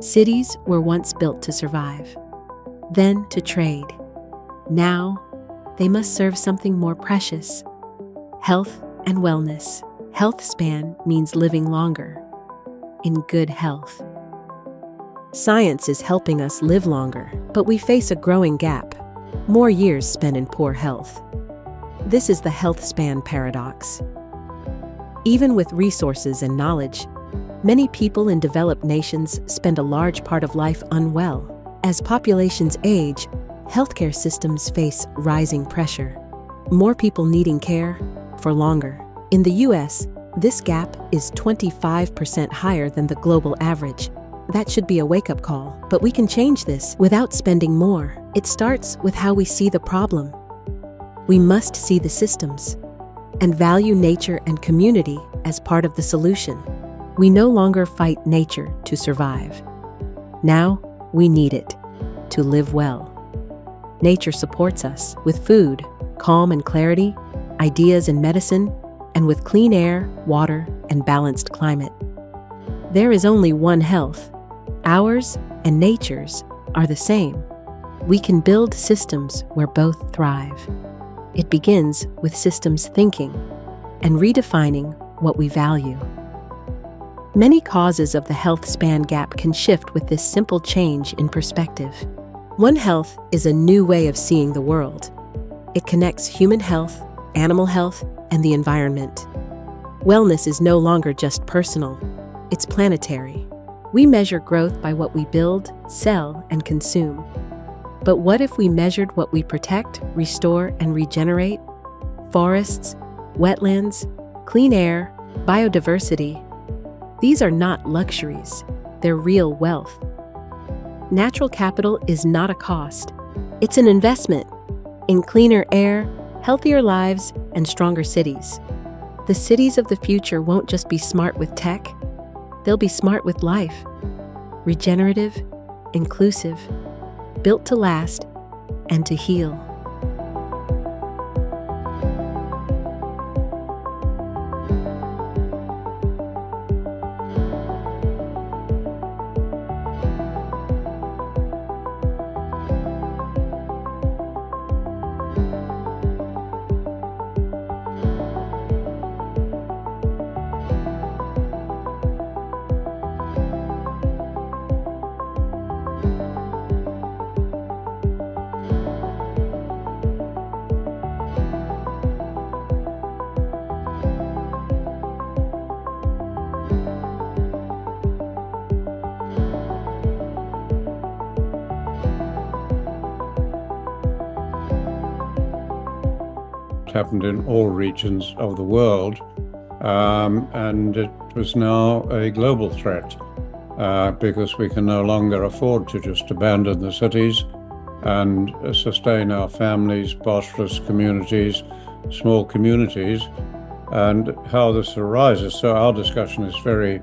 Cities were once built to survive, then to trade. Now, they must serve something more precious: health and wellness. Health span means living longer, in good health. Science is helping us live longer, but we face a growing gap: more years spent in poor health. This is the health span paradox. Even with resources and knowledge, many people in developed nations spend a large part of life unwell. As populations age, healthcare systems face rising pressure. More people needing care for longer. In the US, this gap is 25% higher than the global average. That should be a wake-up call, but we can change this without spending more. It starts with how we see the problem. We must see the systems and value nature and community as part of the solution. We no longer fight nature to survive. Now, we need it to live well. Nature supports us with food, calm and clarity, ideas and medicine, and with clean air, water, and balanced climate. There is only one health. Ours and nature's are the same. We can build systems where both thrive. It begins with systems thinking and redefining what we value. Many causes of the health span gap can shift with this simple change in perspective. One Health is a new way of seeing the world. It connects human health, animal health, and the environment. Wellness is no longer just personal, it's planetary. We measure growth by what we build, sell, and consume. But what if we measured what we protect, restore, and regenerate? Forests, wetlands, clean air, biodiversity. These are not luxuries, they're real wealth. Natural capital is not a cost, it's an investment in cleaner air, healthier lives, and stronger cities. The cities of the future won't just be smart with tech, they'll be smart with life. Regenerative, inclusive, built to last and to heal. Happened in all regions of the world, and it was now a global threat because we can no longer afford to just abandon the cities and sustain our families, prosperous communities, small communities, and how this arises. So our discussion is very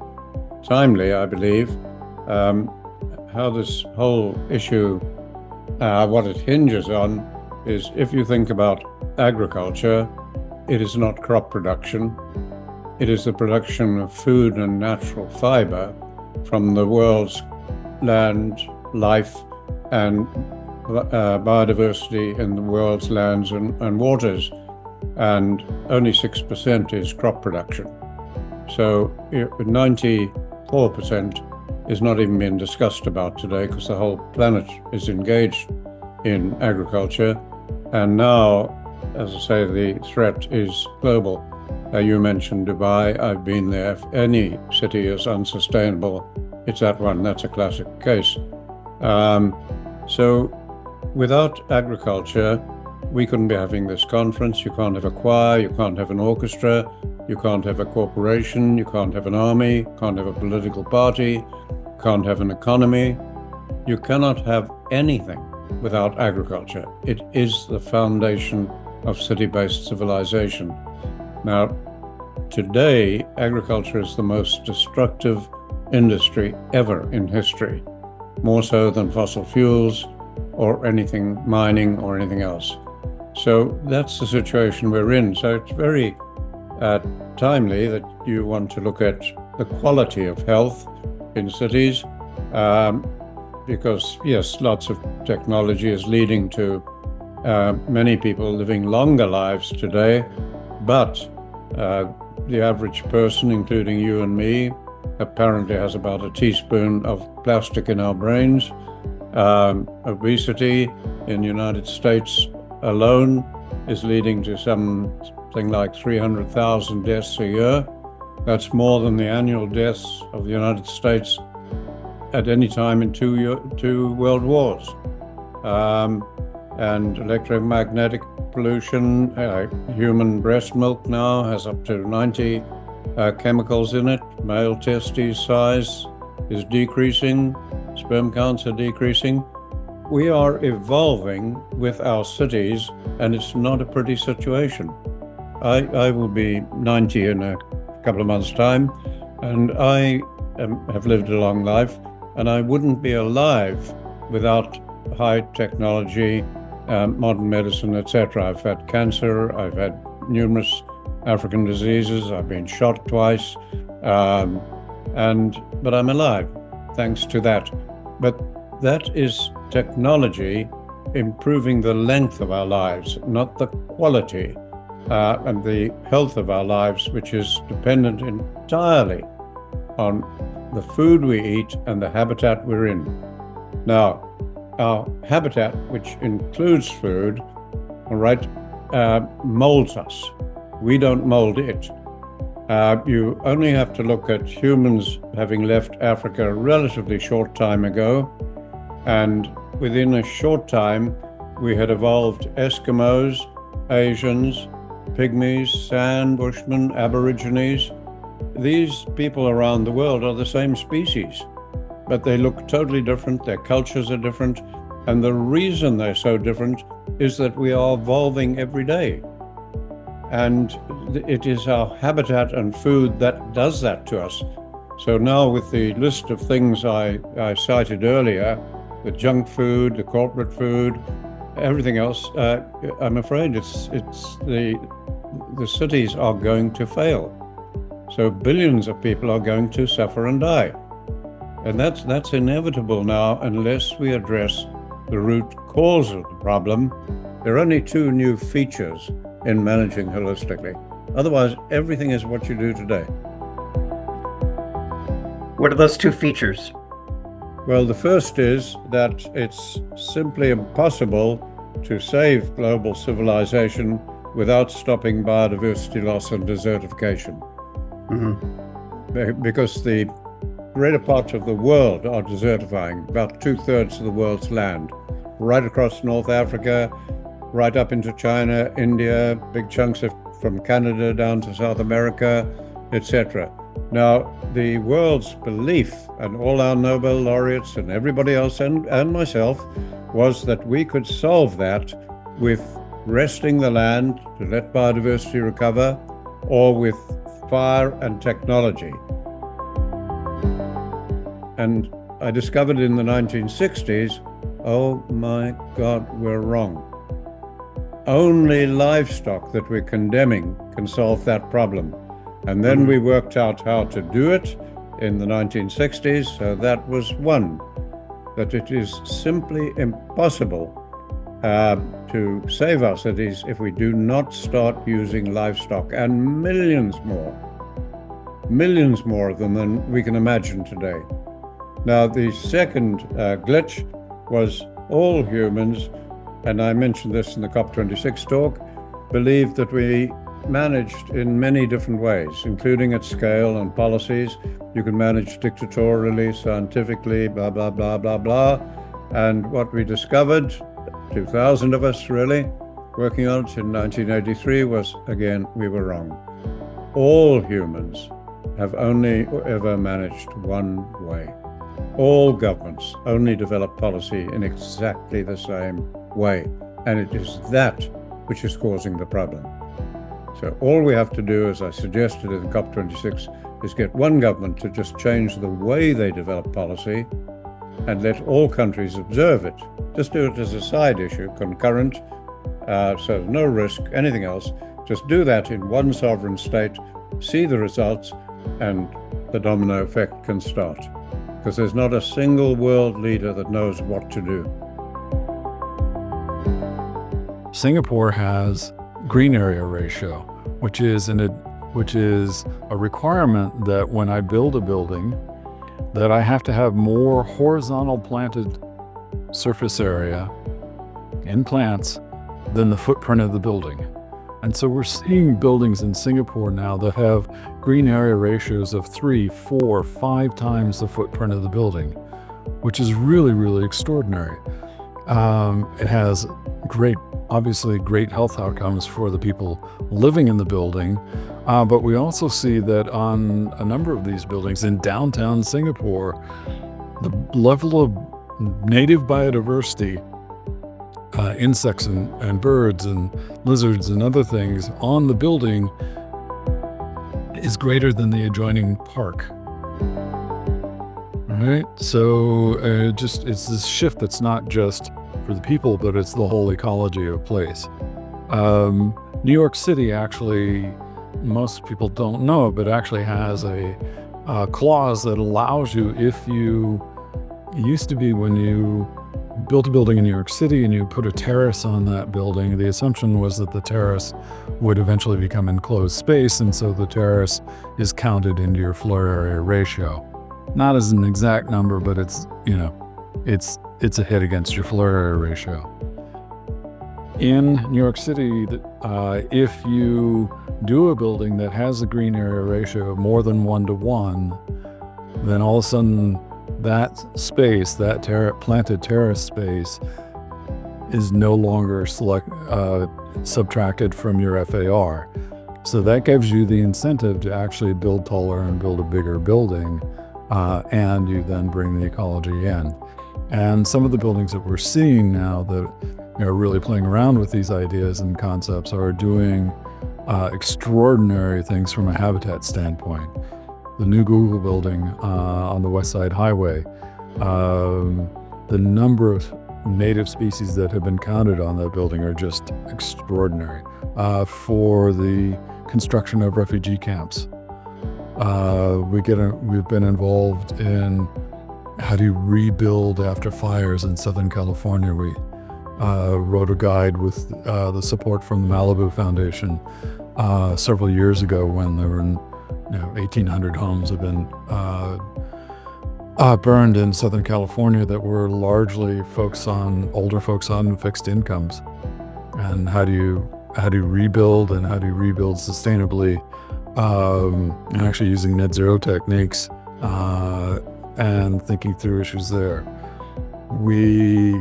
timely, I believe, how this whole issue, what it hinges on is, if you think about agriculture, it is not crop production. It is the production of food and natural fiber from the world's land, life, and biodiversity in the world's lands and waters. And only 6% is crop production. So 94% is not even being discussed about today because the whole planet is engaged in agriculture. And now, as I say, the threat is global. You mentioned Dubai. I've been there. If any city is unsustainable, it's that one. That's a classic case. So without agriculture, we couldn't be having this conference. You can't have a choir, you can't have an orchestra, you can't have a corporation, you can't have an army, you can't have a political party, you can't have an economy. You cannot have anything without agriculture. It is the foundation of city-based civilization. Now, today, agriculture is the most destructive industry ever in history, more so than fossil fuels or anything, mining or anything else. So that's the situation we're in. So it's very timely that you want to look at the quality of health in cities, because yes, lots of technology is leading to many people living longer lives today, but the average person, including you and me, apparently has about a teaspoon of plastic in our brains. Obesity in the United States alone is leading to something like 300,000 deaths a year. That's more than the annual deaths of the United States at any time in two world wars. And electromagnetic pollution, human breast milk now has up to 90 chemicals in it. Male testes size is decreasing, sperm counts are decreasing. We are evolving with our cities, and it's not a pretty situation. I will be 90 in a couple of months' time, and I have lived a long life, and I wouldn't be alive without high technology, modern medicine, etc. I've had cancer, I've had numerous African diseases, I've been shot twice, but I'm alive thanks to that. But that is technology improving the length of our lives, not the quality and the health of our lives, which is dependent entirely on the food we eat and the habitat we're in. Now, our habitat, which includes food, all right, molds us. We don't mold it. You only have to look at humans having left Africa a relatively short time ago, and within a short time, we had evolved Eskimos, Asians, Pygmies, San Bushmen, Aborigines. These people around the world are the same species, but they look totally different, their cultures are different, and the reason they're so different is that we are evolving every day. And it is our habitat and food that does that to us. So now with the list of things I cited earlier, the junk food, the corporate food, everything else, I'm afraid the cities are going to fail. So billions of people are going to suffer and die. And that's inevitable now unless we address the root cause of the problem. There are only two new features in managing holistically. Otherwise, everything is what you do today. What are those two features? Well, the first is that it's simply impossible to save global civilization without stopping biodiversity loss and desertification. Mm-hmm. Because the greater part of the world are desertifying, about 2/3 of the world's land, right across North Africa, right up into China, India, big chunks from Canada down to South America, etc. Now, the world's belief, and all our Nobel laureates and everybody else and myself, was that we could solve that with resting the land to let biodiversity recover, or with fire and technology. And I discovered in the 1960s, oh my God, we're wrong. Only livestock that we're condemning can solve that problem. And then we worked out how to do it in the 1960s. So that was one, that it is simply impossible to save our cities if we do not start using livestock, and millions more of them than we can imagine today. Now, the second glitch was all humans, and I mentioned this in the COP26 talk, believed that we managed in many different ways, including at scale and policies. You can manage dictatorially, scientifically, blah, blah, blah, blah, blah. And what we discovered, 2,000 of us really, working on it in 1983, was, again, we were wrong. All humans have only ever managed one way. All governments only develop policy in exactly the same way. And it is that which is causing the problem. So all we have to do, as I suggested in COP26, is get one government to just change the way they develop policy and let all countries observe it. Just do it as a side issue, concurrent, so no risk, anything else. Just do that in one sovereign state, see the results, and the domino effect can start. Because there's not a single world leader that knows what to do. Singapore has green area ratio, which is a requirement that when I build a building, that I have to have more horizontal planted surface area in plants than the footprint of the building. And so we're seeing buildings in Singapore now that have green area ratios of 3, 4, 5 times the footprint of the building, which is really, really extraordinary. It has obviously great health outcomes for the people living in the building. But we also see that on a number of these buildings in downtown Singapore, the level of native biodiversity, insects and birds and lizards and other things on the building is greater than the adjoining park. All right, so it's this shift that's not just for the people, but it's the whole ecology of a place. New York City actually, most people don't know it, but actually has a clause that allows you, it used to be when you built a building in New York City and you put a terrace on that building, the assumption was that the terrace would eventually become enclosed space, and so the terrace is counted into your floor area ratio. Not as an exact number, but it's a hit against your floor area ratio. In New York City, if you do a building that has a green area ratio of more than 1:1, then all of a sudden that space, that planted terrace space, is no longer subtracted from your FAR. So that gives you the incentive to actually build taller and build a bigger building, and you then bring the ecology in. And some of the buildings that we're seeing now that are really playing around with these ideas and concepts are doing extraordinary things from a habitat standpoint. The new Google building on the West Side Highway, the number of native species that have been counted on that building are just extraordinary. For the construction of refugee camps, we've been involved in how do you rebuild after fires in Southern California. We wrote a guide with the support from the Malibu Foundation several years ago when there were 1,800 homes have been burned in Southern California that were largely older folks on fixed incomes. And how do you rebuild, and how do you rebuild sustainably, and actually using net zero techniques and thinking through issues there. We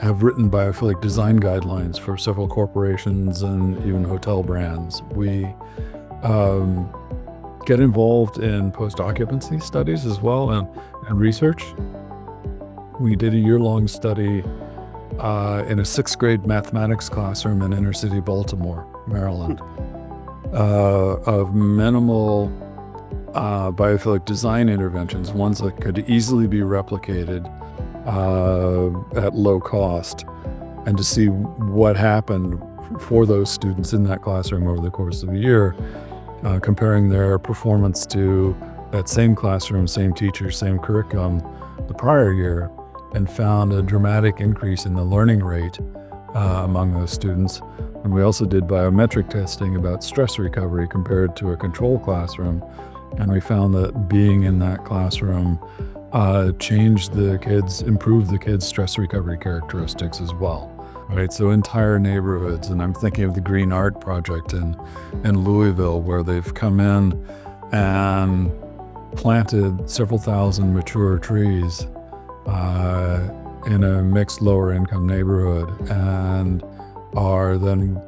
have written biophilic design guidelines for several corporations and even hotel brands. We get involved in post-occupancy studies as well, and research. We did a year-long study in a 6th grade mathematics classroom in inner city Baltimore, Maryland, of minimal biophilic design interventions, ones that could easily be replicated at low cost, and to see what happened for those students in that classroom over the course of a year, comparing their performance to that same classroom, same teacher, same curriculum the prior year, and found a dramatic increase in the learning rate among those students. And we also did biometric testing about stress recovery compared to a control classroom, and we found that being in that classroom improved the kids' stress recovery characteristics as well. Right, so entire neighborhoods, and I'm thinking of the Green Art Project in Louisville, where they've come in and planted several thousand mature trees in a mixed lower income neighborhood, and are then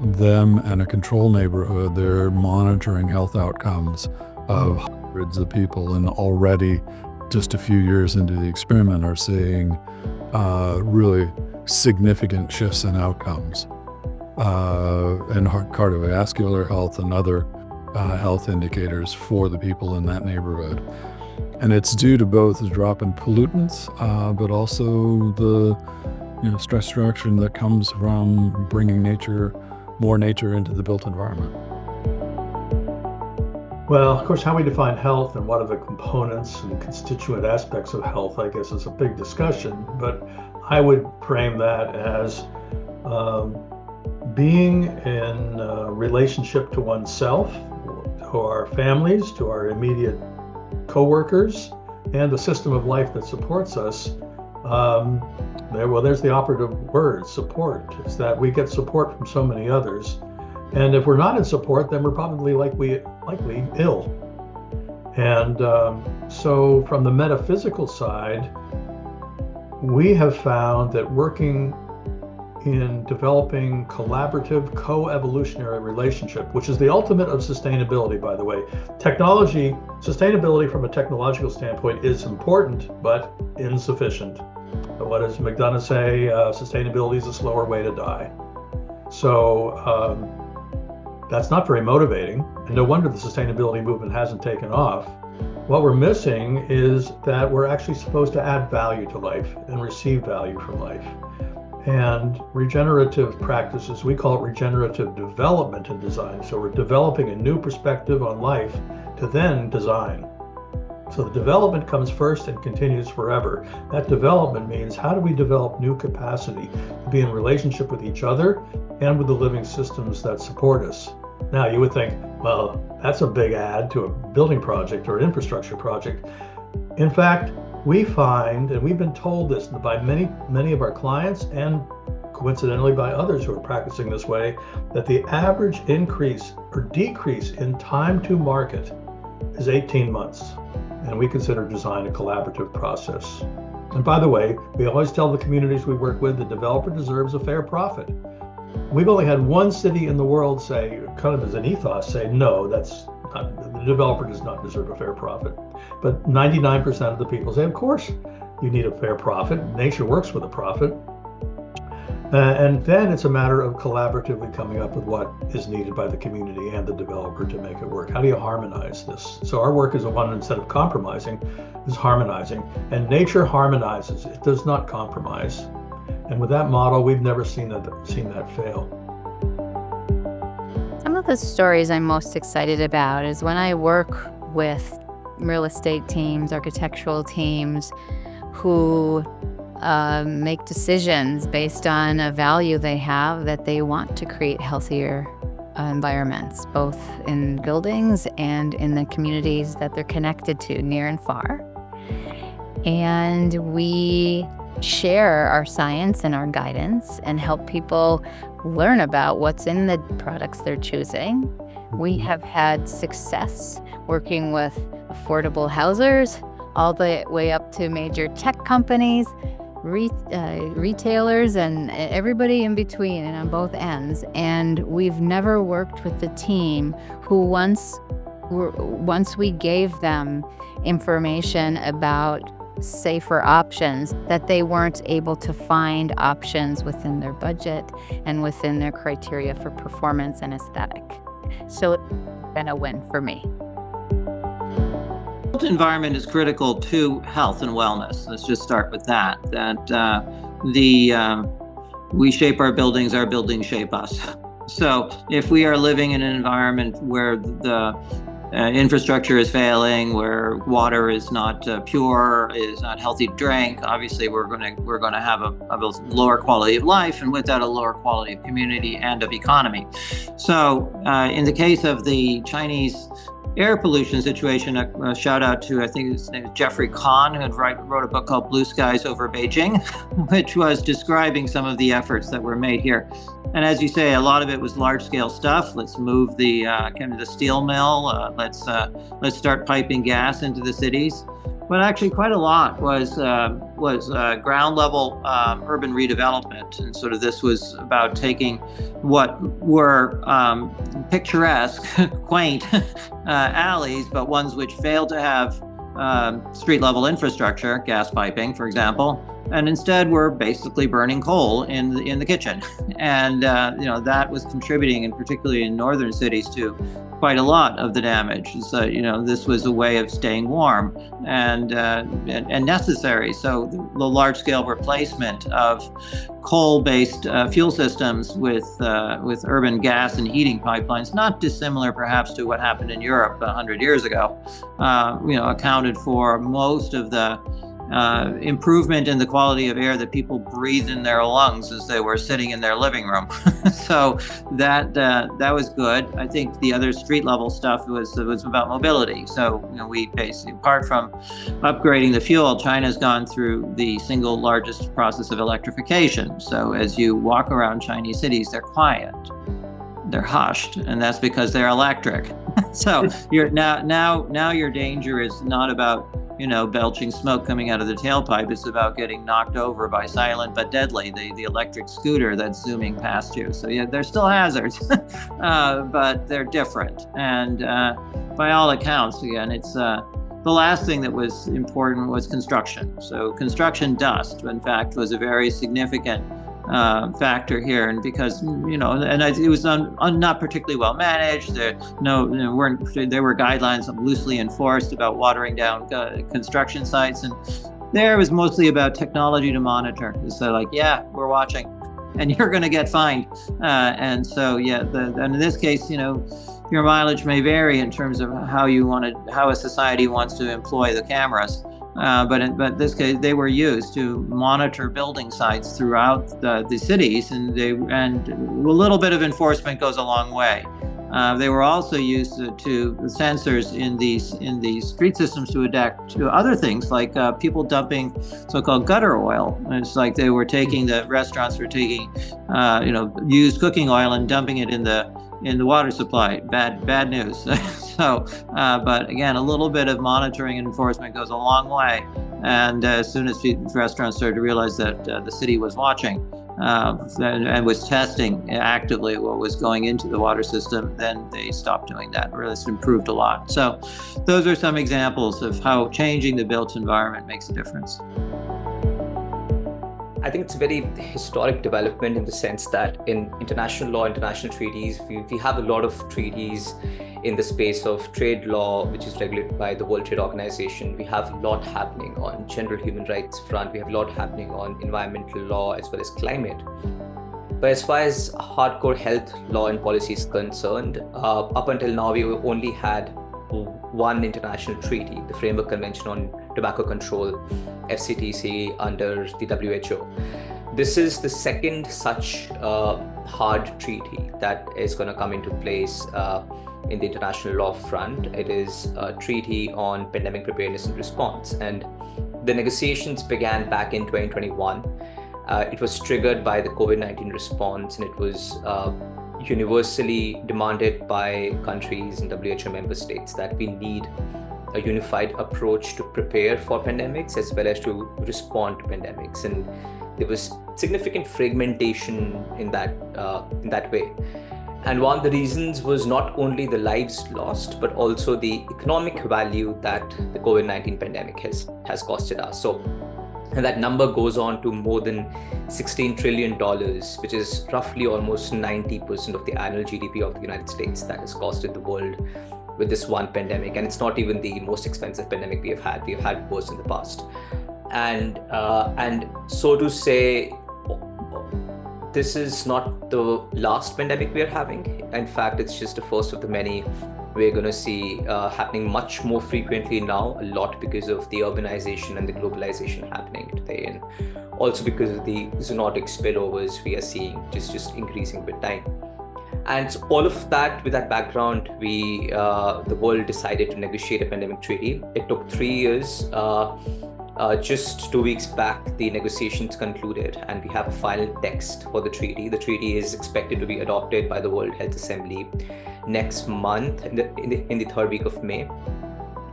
them and a control neighborhood, they're monitoring health outcomes of hundreds of people, and already just a few years into the experiment are seeing really significant shifts in outcomes in cardiovascular health and other health indicators for the people in that neighborhood. And it's due to both the drop in pollutants, but also stress reduction that comes from bringing more nature into the built environment? Well, of course, how we define health and what are the components and constituent aspects of health, I guess, is a big discussion. But I would frame that as being in relationship to oneself, to our families, to our immediate coworkers, and the system of life that supports us. There's the operative word, support. It's that we get support from so many others. And if we're not in support, then we're probably likely ill. And so from the metaphysical side, we have found that working in developing collaborative, co-evolutionary relationship, which is the ultimate of sustainability, by the way. Sustainability from a technological standpoint is important, but insufficient. What does McDonough say? Sustainability is a slower way to die. So that's not very motivating, and no wonder the sustainability movement hasn't taken off. What we're missing is that we're actually supposed to add value to life and receive value from life. And regenerative practices, we call it regenerative development in design. So we're developing a new perspective on life to then design. So the development comes first and continues forever. That development means, how do we develop new capacity to be in relationship with each other and with the living systems that support us? Now you would think, well, that's a big add to a building project or an infrastructure project. In fact, we find, and we've been told this by many of our clients, and coincidentally by others who are practicing this way, that the average increase or decrease in time to market is 18 months. And we consider design a collaborative process. And by the way, we always tell the communities we work with, the developer deserves a fair profit. We've only had one city in the world say, kind of as an ethos, say, no, the developer does not deserve a fair profit. But 99% of the people say, of course, you need a fair profit. Nature works with a profit. And then it's a matter of collaboratively coming up with what is needed by the community and the developer to make it work. How do you harmonize this? So our work is one, instead of compromising, is harmonizing. And nature harmonizes, it does not compromise. And with that model, we've never seen that fail. Some of the stories I'm most excited about is when I work with real estate teams, architectural teams who make decisions based on a value they have, that they want to create healthier environments, both in buildings and in the communities that they're connected to, near and far. And we share our science and our guidance and help people learn about what's in the products they're choosing. We have had success working with affordable housers all the way up to major tech companies, retailers, and everybody in between and on both ends. And we've never worked with the team who once we gave them information about safer options, that they weren't able to find options within their budget and within their criteria for performance and aesthetic. So it's been a win for me. The built environment is critical to health and wellness. Let's just start with that. We shape our buildings shape us. So if we are living in an environment where the infrastructure is failing, where water is not pure, is not healthy to drink, obviously we're going to have a lower quality of life, and with that a lower quality of community and of economy. So in the case of the Chinese air pollution situation, a shout out to, I think his name is Jeffrey Kahn, who wrote a book called Blue Skies Over Beijing, which was describing some of the efforts that were made here. And as you say, a lot of it was large-scale stuff. Let's move the steel mill. Let's start piping gas into the cities. But actually, quite a lot was ground-level urban redevelopment, and sort of this was about taking what were picturesque, quaint alleys, but ones which failed to have street-level infrastructure, gas piping, for example, and instead we're basically burning coal in the kitchen. And that was contributing, and particularly in northern cities, to quite a lot of the damage. So this was a way of staying warm and necessary. So the large-scale replacement of coal-based fuel systems with urban gas and heating pipelines, not dissimilar perhaps to what happened in Europe 100 years ago, accounted for most of the improvement in the quality of air that people breathed in their lungs as they were sitting in their living room. So that was good. I think the other street level stuff was about mobility. So we basically, apart from upgrading the fuel, China's gone through the single largest process of electrification. So as you walk around Chinese cities, they're quiet, they're hushed, and that's because they're electric. So you're now your danger is not about belching smoke coming out of the tailpipe. It's about getting knocked over by silent but deadly, the electric scooter that's zooming past you. So yeah, they're still hazards, but they're different. And by all accounts, again, it's the last thing that was important was construction. So construction dust, in fact, was a very significant factor here, and because it was not particularly well managed. There were guidelines loosely enforced about watering down construction sites, and there it was mostly about technology to monitor. So like, yeah, we're watching, and you're going to get fined. And so and in this case, your mileage may vary in terms of how a society wants to employ the cameras. But in this case, they were used to monitor building sites throughout the cities, and a little bit of enforcement goes a long way. They were also used to sensors in these street systems to adapt to other things, like people dumping so-called gutter oil. And it's like the restaurants were taking used cooking oil and dumping it in the water supply. Bad news. So, but again, a little bit of monitoring and enforcement goes a long way. And as soon as restaurants started to realize that the city was watching and was testing actively what was going into the water system, then they stopped doing that. Really, it's improved a lot. So those are some examples of how changing the built environment makes a difference. I think it's a very historic development in the sense that in international law, international treaties, we have a lot of treaties in the space of trade law, which is regulated by the World Trade Organization. We have a lot happening on general human rights front. We have a lot happening on environmental law as well as climate. But as far as hardcore health law and policy is concerned, up until now, we only had one international treaty, the Framework Convention on Tobacco Control, FCTC, under the WHO. This is the second such hard treaty that is going to come into place in the international law front. It is a treaty on pandemic preparedness and response. And the negotiations began back in 2021. It was triggered by the COVID-19 response, and it was universally demanded by countries and WHO member states that we need a unified approach to prepare for pandemics as well as to respond to pandemics. And there was significant fragmentation in that way. And one of the reasons was not only the lives lost, but also the economic value that the COVID-19 pandemic has costed us. And that number goes on to more than $16 trillion, which is roughly almost 90% of the annual GDP of the United States that has costed the world with this one pandemic. And it's not even the most expensive pandemic we have had. We've had worse in the past. And so to say, this is not the last pandemic we are having. In fact, it's just the first of the many we're going to see happening much more frequently now, a lot because of the urbanization and the globalization happening today, and also because of the zoonotic spillovers we are seeing just increasing with time. And all of that, with that background, the world decided to negotiate a pandemic treaty. It took 3 years. Just 2 weeks back, the negotiations concluded, and we have a final text for the treaty. The treaty is expected to be adopted by the World Health Assembly next month, in the third week of May.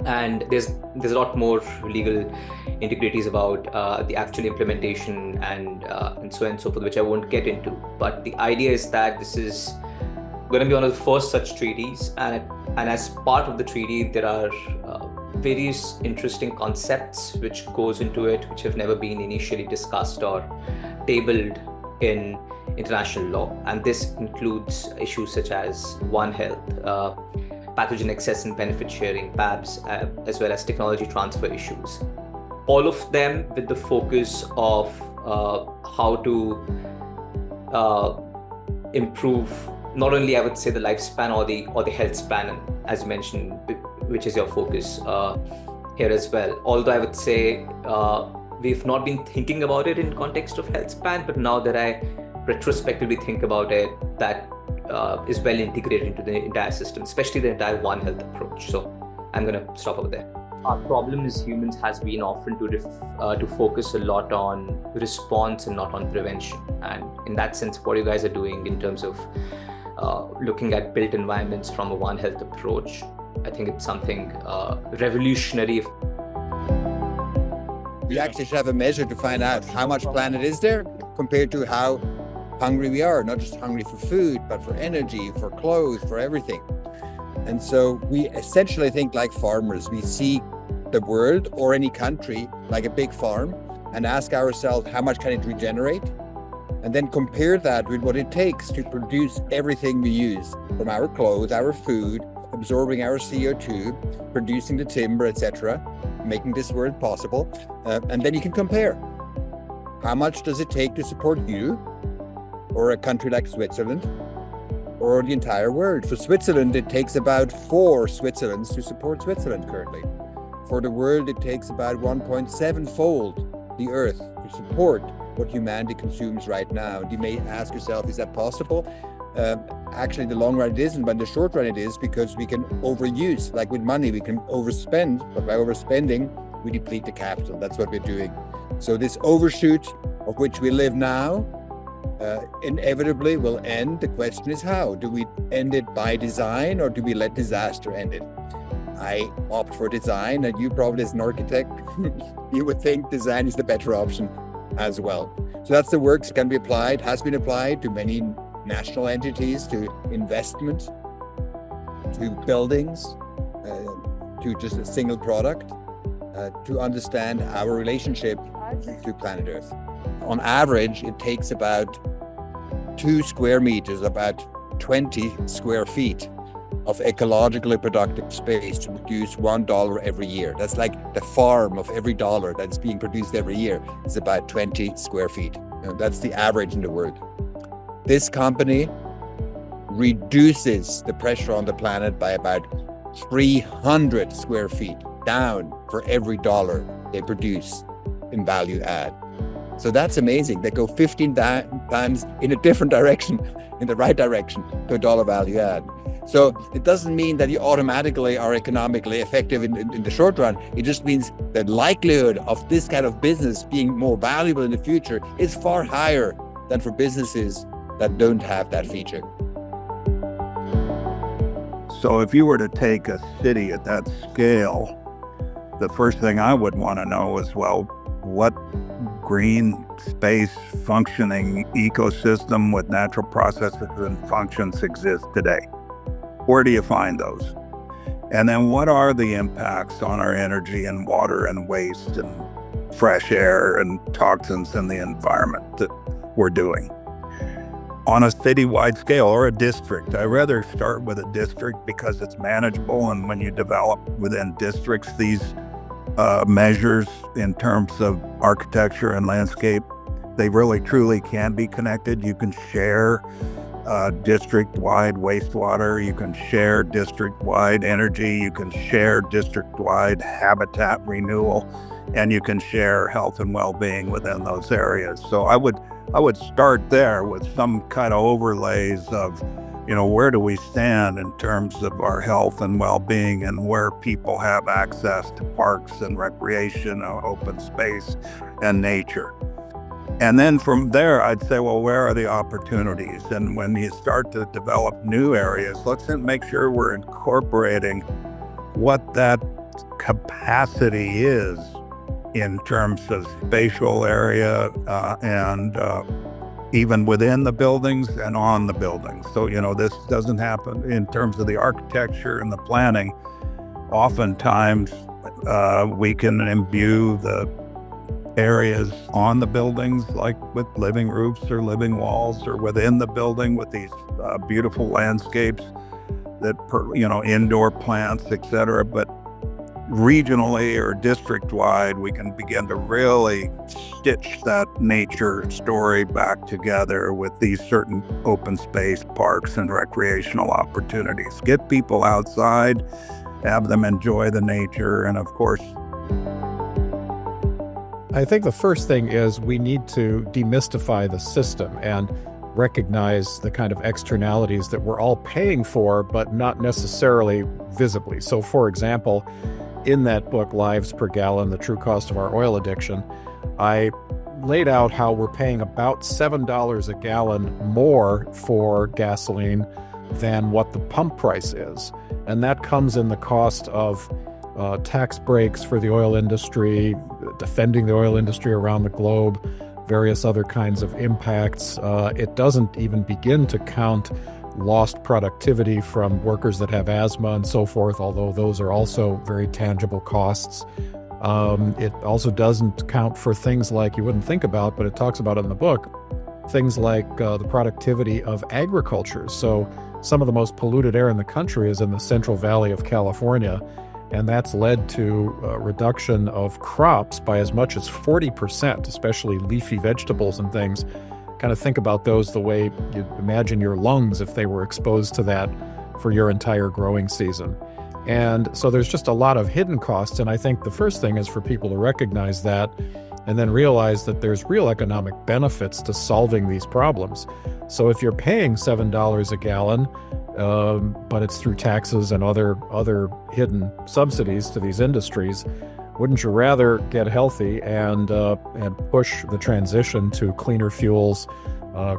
And there's a lot more legal integrities about the actual implementation and so on and so forth, which I won't get into. But the idea is that this is going to be one of the first such treaties, and as part of the treaty, there various interesting concepts which goes into it, which have never been initially discussed or tabled in international law. And this includes issues such as One Health, pathogen access and benefit sharing, PABs, as well as technology transfer issues. All of them with the focus of how to improve not only, I would say, the lifespan or the health span, and as you mentioned, which is your focus here as well. Although I would say we've not been thinking about it in context of health span, but now that I retrospectively think about it, that is well integrated into the entire system, especially the entire One Health approach. So I'm going to stop over there. Our problem as humans has been often to focus a lot on response and not on prevention. And in that sense, what you guys are doing in terms of looking at built environments from a One Health approach, I think it's something revolutionary. We actually should have a measure to find out how much planet is there compared to how hungry we are, not just hungry for food, but for energy, for clothes, for everything. And so we essentially think like farmers. We see the world or any country like a big farm and ask ourselves, how much can it regenerate? And then compare that with what it takes to produce everything we use, from our clothes, our food, absorbing our CO2, producing the timber, etc., making this world possible. And then you can compare. How much does it take to support you or a country like Switzerland or the entire world? For Switzerland, it takes about 4 Switzerlands to support Switzerland currently. For the world, it takes about 1.7-fold the Earth to support what humanity consumes right now. And you may ask yourself, is that possible? Actually, in the long run it isn't, but in the short run it is, because we can overuse, like with money, we can overspend, but by overspending, we deplete the capital. That's what we're doing. So this overshoot of which we live now inevitably will end. The question is how? Do we end it by design, or do we let disaster end it? I opt for design, and you probably as an architect, you would think design is the better option as well. So that's the work that can be applied, has been applied to many national entities, to investment, to buildings, to just a single product, to understand our relationship to planet Earth. On average, it takes about 2 square meters, about 20 square feet of ecologically productive space to produce $1 every year. That's like the farm of every dollar that's being produced every year is about 20 square feet. That's the average in the world. This company reduces the pressure on the planet by about 300 square feet down for every dollar they produce in value add. So that's amazing. They go 15 times in a different direction, in the right direction, to a dollar value add. So it doesn't mean that you automatically are economically effective in the short run. It just means the likelihood of this kind of business being more valuable in the future is far higher than for businesses that don't have that feature. So if you were to take a city at that scale, the first thing I would want to know is, well, what green space functioning ecosystem with natural processes and functions exists today? Where do you find those? And then what are the impacts on our energy and water and waste and fresh air and toxins in the environment that we're doing on a citywide scale or a district? I'd rather start with a district because it's manageable, and when you develop within districts these measures in terms of architecture and landscape, they really truly can be connected. You can share district-wide wastewater, you can share district-wide energy, you can share district-wide habitat renewal, and you can share health and well-being within those areas. So I would start there with some kind of overlays of, where do we stand in terms of our health and well-being, and where people have access to parks and recreation, open space, and nature. And then from there, I'd say, well, where are the opportunities? And when you start to develop new areas, let's then make sure we're incorporating what that capacity is in terms of spatial area and even within the buildings and on the buildings. So, this doesn't happen in terms of the architecture and the planning. Oftentimes, we can imbue the areas on the buildings, like with living roofs or living walls, or within the building with these beautiful landscapes that, indoor plants, etc. But regionally or district-wide, we can begin to really stitch that nature story back together with these certain open space parks and recreational opportunities. Get people outside, have them enjoy the nature, and of course, I think the first thing is we need to demystify the system and recognize the kind of externalities that we're all paying for, but not necessarily visibly. So, for example, in that book, Lives Per Gallon, The True Cost of Our Oil Addiction, I laid out how we're paying about $7 a gallon more for gasoline than what the pump price is. And that comes in the cost of tax breaks for the oil industry, defending the oil industry around the globe, various other kinds of impacts. It doesn't even begin to count lost productivity from workers that have asthma and so forth, although those are also very tangible costs. It also doesn't count for things like you wouldn't think about, but it talks about in the book, things like the productivity of agriculture. So some of the most polluted air in the country is in the Central Valley of California, and that's led to a reduction of crops by as much as 40%, especially leafy vegetables and things. Kind of think about those the way you'd imagine your lungs if they were exposed to that for your entire growing season. And so there's just a lot of hidden costs, and I think the first thing is for people to recognize that and then realize that there's real economic benefits to solving these problems. So if you're paying $7 a gallon, but it's through taxes and other hidden subsidies to these industries, wouldn't you rather get healthy and push the transition to cleaner fuels,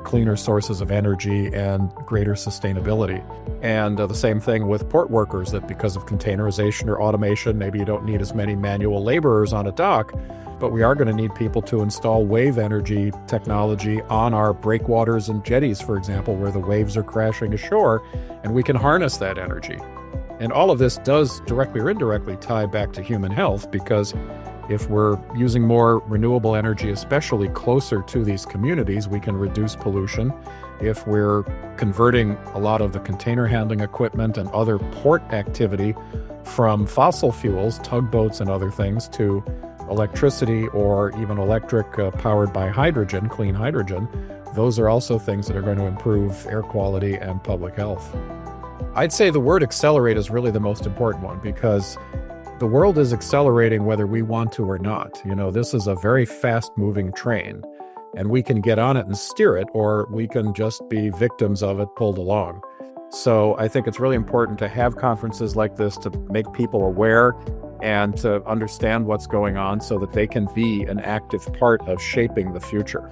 cleaner sources of energy, and greater sustainability? And the same thing with port workers, that because of containerization or automation, maybe you don't need as many manual laborers on a dock, but we are going to need people to install wave energy technology on our breakwaters and jetties, for example, where the waves are crashing ashore, and we can harness that energy. And all of this does directly or indirectly tie back to human health, because if we're using more renewable energy, especially closer to these communities, we can reduce pollution. If we're converting a lot of the container handling equipment and other port activity from fossil fuels, tugboats and other things, to electricity or even electric powered by hydrogen, clean hydrogen, those are also things that are going to improve air quality and public health. I'd say the word accelerate is really the most important one, because the world is accelerating whether we want to or not. This is a very fast-moving train, and we can get on it and steer it, or we can just be victims of it pulled along. So I think it's really important to have conferences like this to make people aware and to understand what's going on so that they can be an active part of shaping the future.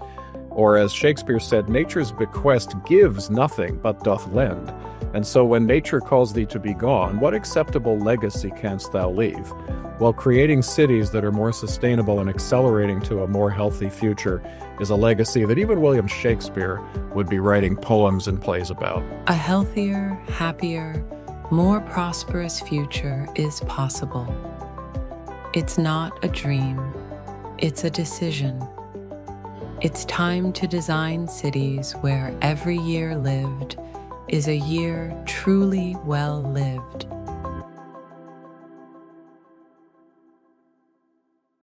Or as Shakespeare said, nature's bequest gives nothing but doth lend. And so when nature calls thee to be gone, what acceptable legacy canst thou leave? While creating cities that are more sustainable and accelerating to a more healthy future is a legacy that even William Shakespeare would be writing poems and plays about. A healthier, happier, more prosperous future is possible. It's not a dream, it's a decision. It's time to design cities where every year lived is a year truly well lived.